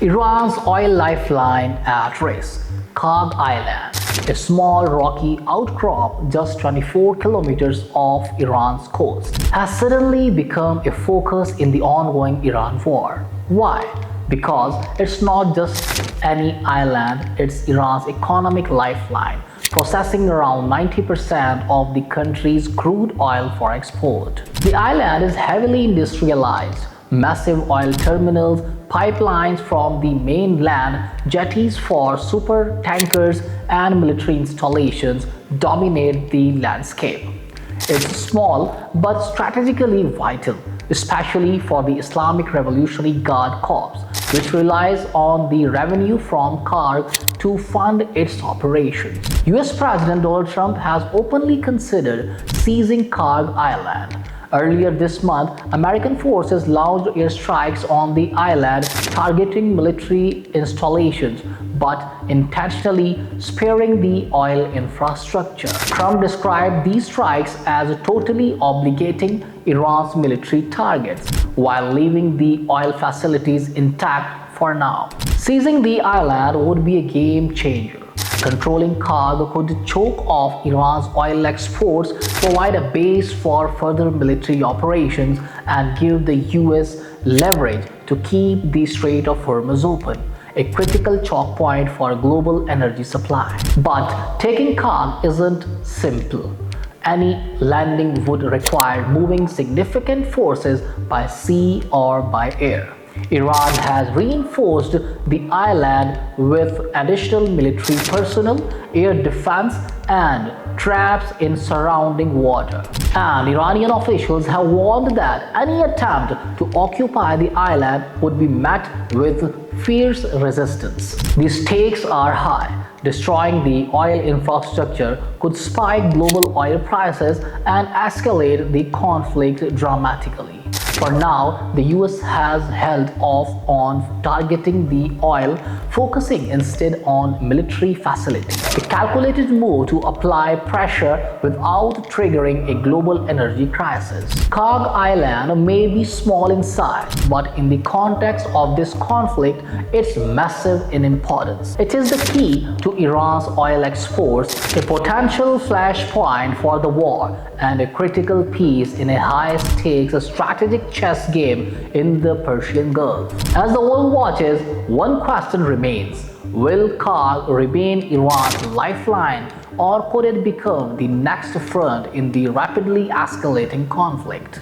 Iran's oil lifeline at risk. Kharg Island, a small rocky outcrop just 24 kilometers off Iran's coast, has suddenly become a focus in the ongoing Iran war. Why? Because it's not just any island, it's Iran's economic lifeline, processing around 90% of the country's crude oil for export. The island is heavily industrialized. Massive oil terminals, pipelines from the mainland, jetties for super tankers, and military installations dominate the landscape. It's small but strategically vital, especially for the Islamic Revolutionary Guard Corps, which relies on the revenue from Kharg to fund its operations. US President Donald Trump has openly considered seizing Kharg Island. Earlier this month, American forces launched airstrikes on the island targeting military installations but intentionally sparing the oil infrastructure. Trump described these strikes as totally obligating Iran's military targets while leaving the oil facilities intact for now. Seizing the island would be a game changer. Controlling Kharg could choke off Iran's oil exports, provide a base for further military operations, and give the US leverage to keep the Strait of Hormuz open, a critical choke point for global energy supply. But taking Kharg isn't simple. Any landing would require moving significant forces by sea or by air. Iran has reinforced the island with additional military personnel, air defense, and traps in surrounding water. And Iranian officials have warned that any attempt to occupy the island would be met with fierce resistance. The stakes are high. Destroying the oil infrastructure could spike global oil prices and escalate the conflict dramatically. For now, the US has held off on targeting the oil, focusing instead on military facilities. A calculated move to apply pressure without triggering a global energy crisis. Kharg Island may be small in size, but in the context of this conflict, it's massive in importance. It is the key to Iran's oil exports, a potential flashpoint for the war, and a critical piece in a high-stakes strategic chess game in the Persian Gulf. As the world watches, one question remains. Will Kharg remain Iran's lifeline, or could it become the next front in the rapidly escalating conflict?